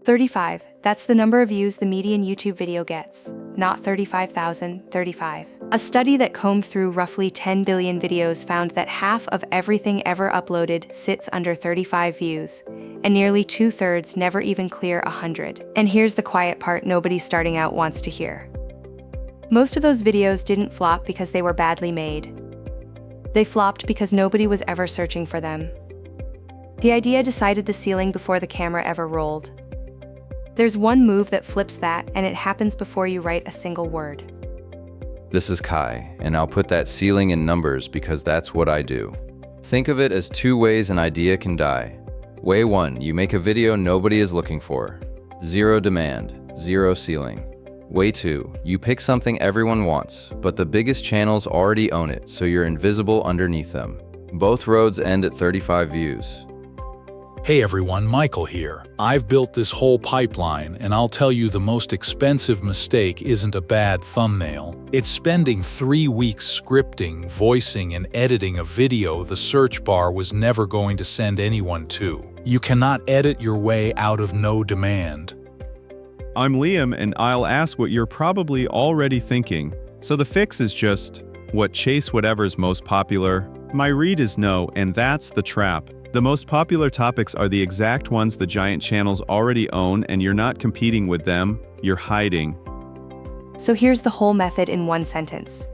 35. That's the number of views the median YouTube video gets, not 35,035. A study that combed through roughly 10 billion videos found that half of everything ever uploaded sits under 35 views, and nearly 2/3 never even clear 100. And here's the quiet part nobody starting out wants to hear. Most of those videos didn't flop because they were badly made. They flopped because nobody was ever searching for them. The idea decided the ceiling before the camera ever rolled. There's one move that flips that, and it happens before you write a single word. This is Kai, and I'll put that ceiling in numbers because that's what I do. Think of it as 2 ways an idea can die. Way 1, you make a video nobody is looking for. 0 demand, 0 ceiling. Way 2, you pick something everyone wants, but the biggest channels already own it, so you're invisible underneath them. Both roads end at 35 views. Hey everyone, Michael here. I've built this whole pipeline, and I'll tell you the most expensive mistake isn't a bad thumbnail. It's spending 3 weeks scripting, voicing, and editing a video the search bar was never going to send anyone to. You cannot edit your way out of no demand. I'm Liam, and I'll ask what you're probably already thinking. So the fix is just, chase whatever's most popular? My read is no, and that's the trap. The most popular topics are the exact ones the giant channels already own, and you're not competing with them, you're hiding. So here's the whole method in one sentence.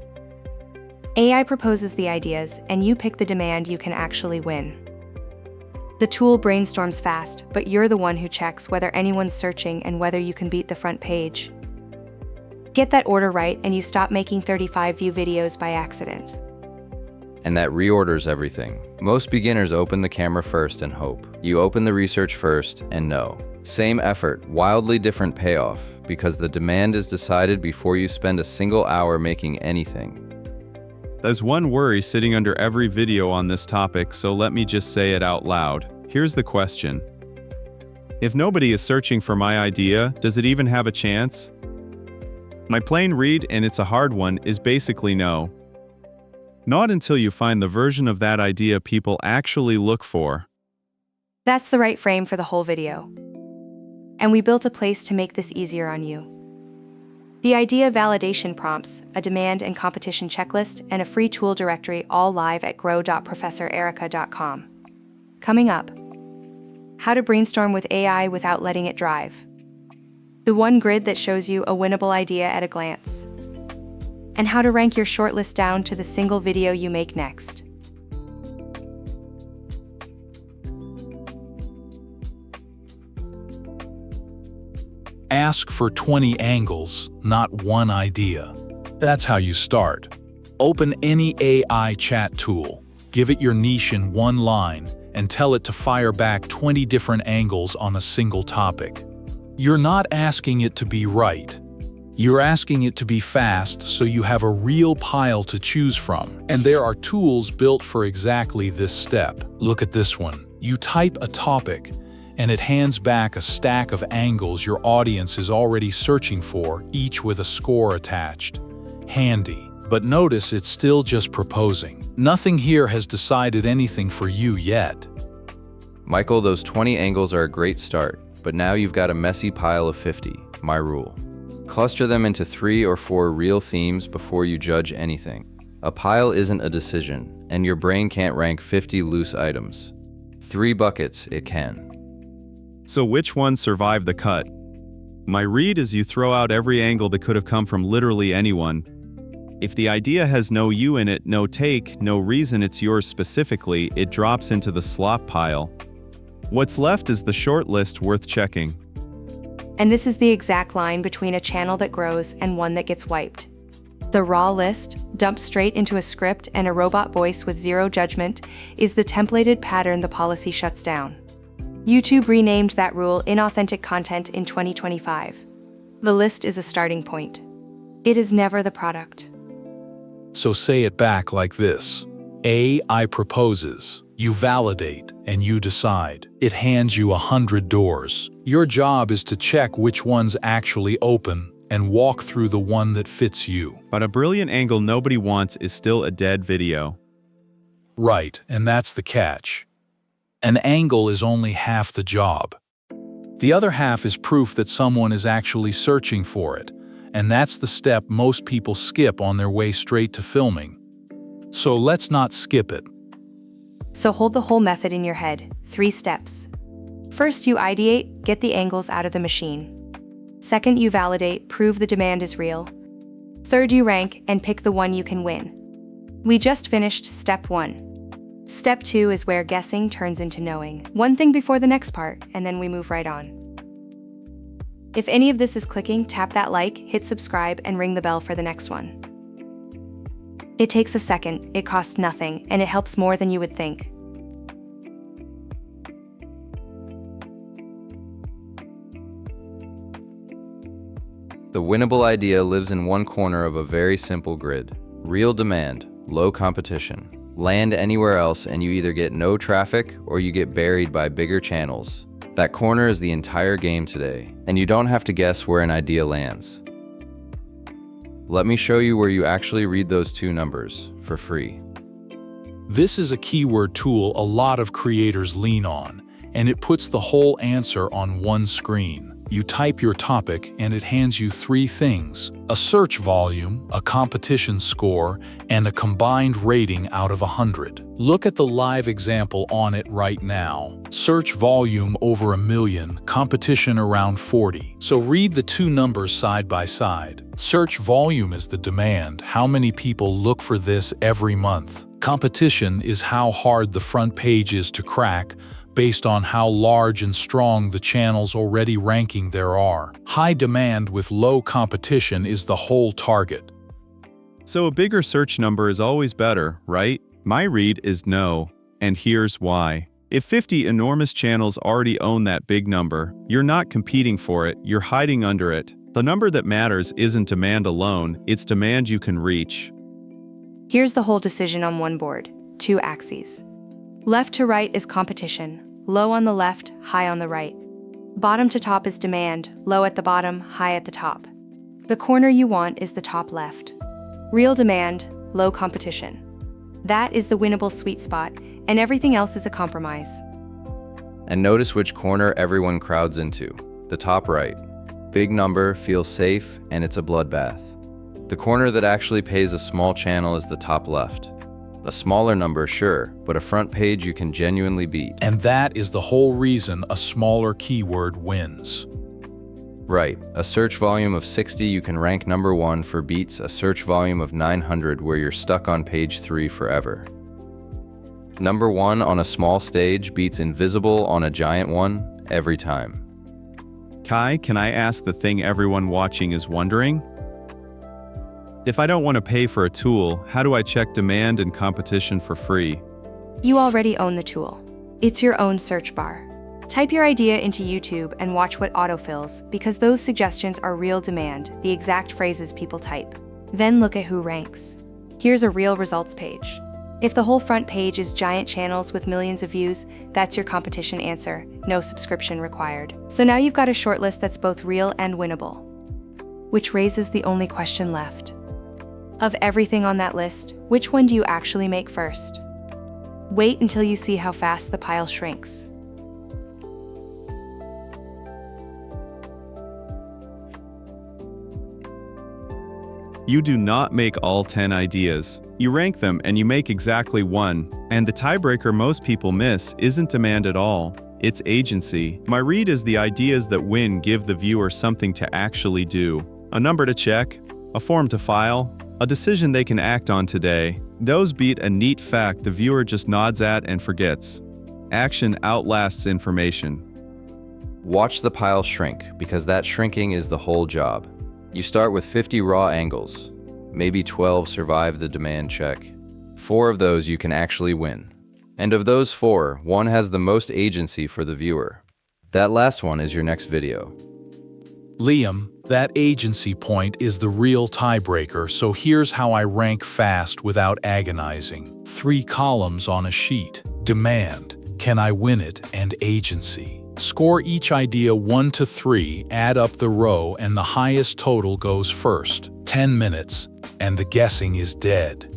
AI proposes the ideas, and you pick the demand you can actually win. The tool brainstorms fast, but you're the one who checks whether anyone's searching and whether you can beat the front page. Get that order right, and you stop making 35-view videos by accident. And that reorders everything. Most beginners open the camera first and hope. You open the research first and know. Same effort, wildly different payoff, because the demand is decided before you spend a single hour making anything. There's one worry sitting under every video on this topic, so let me just say it out loud. Here's the question. If nobody is searching for my idea, does it even have a chance? My plain read, and it's a hard one, is basically no. Not until you find the version of that idea people actually look for. That's the right frame for the whole video. And we built a place to make this easier on you. The idea validation prompts, a demand and competition checklist, and a free tool directory all live at grow.professorerica.com. Coming up, how to brainstorm with AI without letting it drive. The one grid that shows you a winnable idea at a glance. And how to rank your shortlist down to the single video you make next. Ask for 20 angles, not one idea. That's how you start. Open any AI chat tool, give it your niche in one line, and tell it to fire back 20 different angles on a single topic. You're not asking it to be right. You're asking it to be fast so you have a real pile to choose from. And there are tools built for exactly this step. Look at this one. You type a topic, and it hands back a stack of angles your audience is already searching for, each with a score attached. Handy. But notice it's still just proposing. Nothing here has decided anything for you yet. Michael, those 20 angles are a great start, but now you've got a messy pile of 50, my rule. Cluster them into 3 or 4 real themes before you judge anything. A pile isn't a decision, and your brain can't rank 50 loose items. 3 buckets, it can. So which ones survive the cut? My read is you throw out every angle that could have come from literally anyone. If the idea has no you in it, no take, no reason it's yours specifically, it drops into the slop pile. What's left is the short list worth checking. And this is the exact line between a channel that grows and one that gets wiped. The raw list, dumped straight into a script and a robot voice with zero judgment, is the templated pattern the policy shuts down. YouTube renamed that rule inauthentic content in 2025. The list is a starting point. It is never the product. So say it back like this. AI proposes. You validate, and you decide. It hands you 100 doors. Your job is to check which ones actually open and walk through the one that fits you. But a brilliant angle nobody wants is still a dead video. Right, and that's the catch. An angle is only half the job. The other half is proof that someone is actually searching for it, and that's the step most people skip on their way straight to filming. So let's not skip it. So hold the whole method in your head. 3 steps. First, you ideate, get the angles out of the machine. Second, you validate, prove the demand is real. Third, you rank and pick the one you can win. We just finished step 1. Step 2 is where guessing turns into knowing. One thing before the next part, and then we move right on. If any of this is clicking, tap that like, hit subscribe, and ring the bell for the next one. It takes a second, it costs nothing, and it helps more than you would think. The winnable idea lives in one corner of a very simple grid. Real demand, low competition. Land anywhere else and you either get no traffic or you get buried by bigger channels. That corner is the entire game today, and you don't have to guess where an idea lands. Let me show you where you actually read those 2 numbers for free. This is a keyword tool a lot of creators lean on, and it puts the whole answer on one screen. You type your topic and it hands you 3 things: a search volume, a competition score, and a combined rating out of 100. Look at the live example on it right now. Search volume over 1 million, competition around 40. So read the 2 numbers side by side. Search volume is the demand, how many people look for this every month. Competition is how hard the front page is to crack, based on how large and strong the channels already ranking there are. High demand with low competition is the whole target. So a bigger search number is always better, right? My read is no, and here's why. If 50 enormous channels already own that big number, you're not competing for it, you're hiding under it. The number that matters isn't demand alone, it's demand you can reach. Here's the whole decision on one board. 2 axes. Left to right is competition. Low on the left, high on the right. Bottom to top is demand, low at the bottom, high at the top. The corner you want is the top left. Real demand, low competition. That is the winnable sweet spot, and everything else is a compromise. And notice which corner everyone crowds into. The top right. Big number, feels safe, and it's a bloodbath. The corner that actually pays a small channel is the top left. A smaller number, sure, but a front page you can genuinely beat. And that is the whole reason a smaller keyword wins. Right, a search volume of 60 you can rank number 1 for beats a search volume of 900 where you're stuck on page 3 forever. Number 1 on a small stage beats invisible on a giant one every time. Kai, can I ask the thing everyone watching is wondering? If I don't want to pay for a tool, how do I check demand and competition for free? You already own the tool. It's your own search bar. Type your idea into YouTube and watch what autofills, because those suggestions are real demand, the exact phrases people type. Then look at who ranks. Here's a real results page. If the whole front page is giant channels with millions of views, that's your competition answer, no subscription required. So now you've got a shortlist that's both real and winnable. Which raises the only question left. Of everything on that list, which one do you actually make first? Wait until you see how fast the pile shrinks. You do not make all 10 ideas. You rank them and you make exactly one. And the tiebreaker most people miss isn't demand at all. It's agency. My read is the ideas that win give the viewer something to actually do. A number to check, a form to file, a decision they can act on today. Those beat a neat fact the viewer just nods at and forgets. Action outlasts information. Watch the pile shrink, because that shrinking is the whole job. You start with 50 raw angles. Maybe 12 survive the demand check. 4 of those you can actually win. And of those 4, 1 has the most agency for the viewer. That last one is your next video. Liam, that agency point is the real tiebreaker, so here's how I rank fast without agonizing. 3 columns on a sheet. Demand, can I win it, and agency. Score each idea 1 to 3, add up the row, and the highest total goes first. 10 minutes, and the guessing is dead.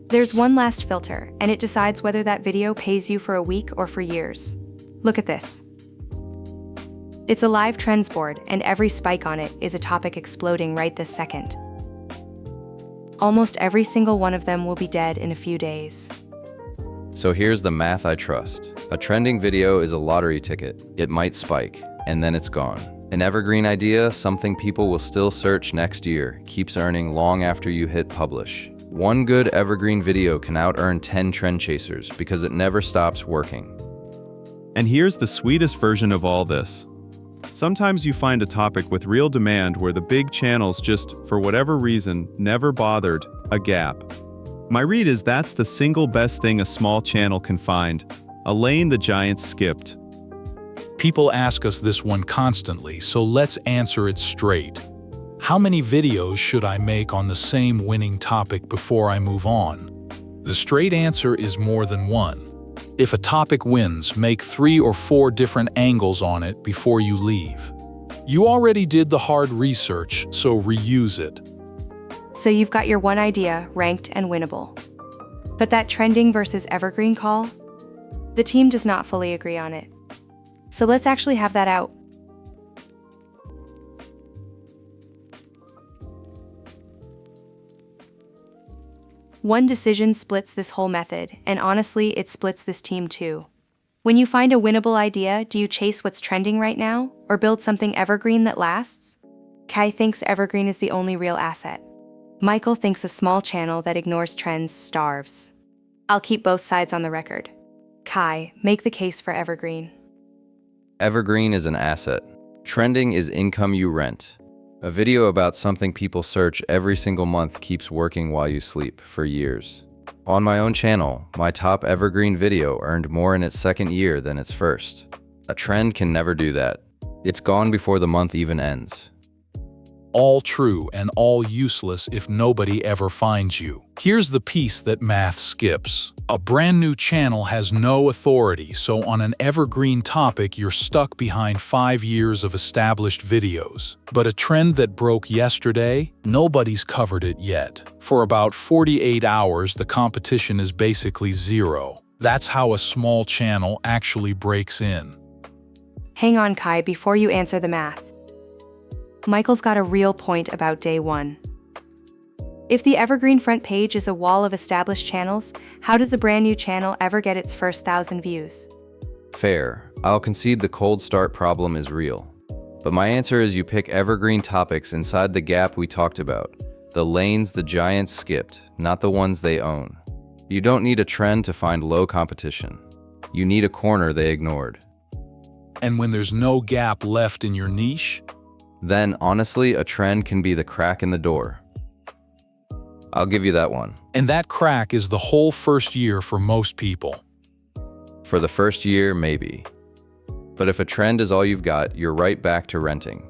There's one last filter, and it decides whether that video pays you for a week or for years. Look at this. It's a live trends board, and every spike on it is a topic exploding right this second. Almost every single one of them will be dead in a few days. So here's the math I trust. A trending video is a lottery ticket. It might spike, and then it's gone. An evergreen idea, something people will still search next year, keeps earning long after you hit publish. One good evergreen video can out-earn 10 trend chasers because it never stops working. And here's the sweetest version of all this. Sometimes you find a topic with real demand where the big channels just, for whatever reason, never bothered, a gap. My read is that's the single best thing a small channel can find, a lane the giants skipped. People ask us this one constantly, so let's answer it straight. How many videos should I make on the same winning topic before I move on? The straight answer is more than one. If a topic wins, make 3 or 4 different angles on it before you leave. You already did the hard research, so reuse it. So you've got your one idea ranked and winnable. But that trending versus evergreen call? The team does not fully agree on it. So let's actually have that out. One decision splits this whole method, and honestly, it splits this team too. When you find a winnable idea, do you chase what's trending right now, or build something evergreen that lasts? Kai thinks evergreen is the only real asset. Michael thinks a small channel that ignores trends starves. I'll keep both sides on the record. Kai, make the case for evergreen. Evergreen is an asset. Trending is income you rent. A video about something people search every single month keeps working while you sleep for years. On my own channel, my top evergreen video earned more in its second year than its first. A trend can never do that. It's gone before the month even ends. All true and all useless if nobody ever finds you. Here's the piece that math skips. A brand new channel has no authority, so on an evergreen topic you're stuck behind 5 years of established videos. But a trend that broke yesterday, nobody's covered it yet. For about 48 hours, the competition is basically zero. That's how a small channel actually breaks in. Hang on, Kai, before you answer the math. Michael's got a real point about day one. If the evergreen front page is a wall of established channels, how does a brand new channel ever get its first 1,000 views? Fair. I'll concede the cold start problem is real. But my answer is you pick evergreen topics inside the gap we talked about. The lanes the giants skipped, not the ones they own. You don't need a trend to find low competition. You need a corner they ignored. And when there's no gap left in your niche, Then, honestly, a trend can be the crack in the door. I'll give you that one. and that crack is the whole first year for most people. For the first year, maybe. But if a trend is all you've got, you're right back to renting.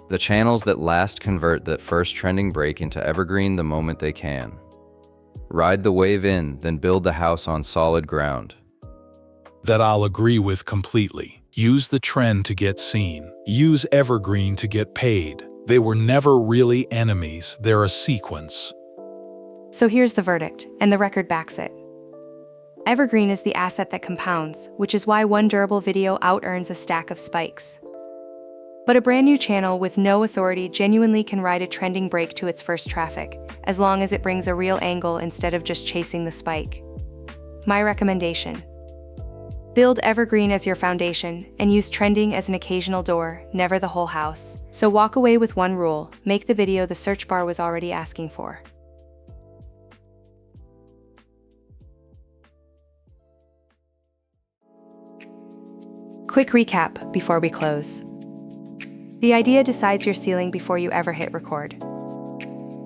The channels that last convert that first trending break into evergreen the moment they can. Ride the wave in, then build the house on solid ground. That I'll agree with completely. Use the trend to get seen. Use evergreen to get paid. They were never really enemies, they're a sequence. So here's the verdict, and the record backs it. Evergreen is the asset that compounds, which is why one durable video out-earns a stack of spikes. But a brand new channel with no authority genuinely can ride a trending break to its first traffic, as long as it brings a real angle instead of just chasing the spike. My recommendation: build evergreen as your foundation, and use trending as an occasional door, never the whole house. So walk away with one rule: make the video the search bar was already asking for. Quick recap before we close. The idea decides your ceiling before you ever hit record.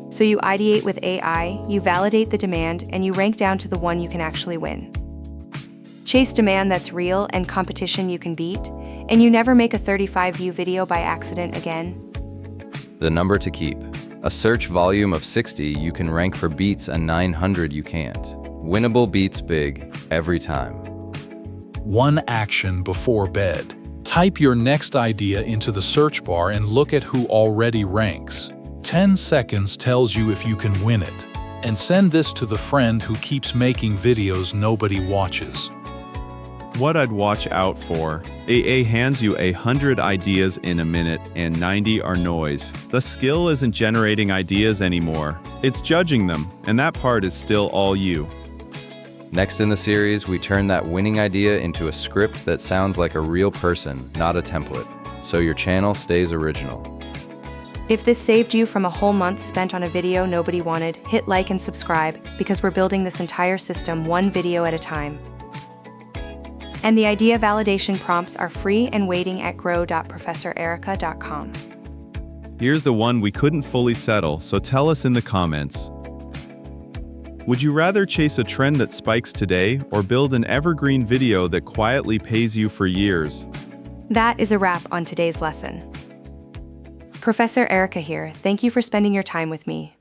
So you ideate with AI, you validate the demand, and you rank down to the one you can actually win. Chase demand that's real and competition you can beat, and you never make a 35-view video by accident again. The number to keep. A search volume of 60 you can rank for beats and 900 you can't. Winnable beats big, every time. One action before bed. Type your next idea into the search bar and look at who already ranks. 10 seconds tells you if you can win it. And send this to the friend who keeps making videos nobody watches. What I'd watch out for. AA hands you 100 ideas in a minute and 90 are noise. The skill isn't generating ideas anymore. It's judging them, and that part is still all you. Next in the series, we turn that winning idea into a script that sounds like a real person, not a template, so your channel stays original. If this saved you from a whole month spent on a video nobody wanted, hit like and subscribe, because we're building this entire system one video at a time. And the idea validation prompts are free and waiting at grow.professorerica.com. Here's the one we couldn't fully settle, so tell us in the comments. Would you rather chase a trend that spikes today or build an evergreen video that quietly pays you for years? That is a wrap on today's lesson. Professor Erica here, thank you for spending your time with me.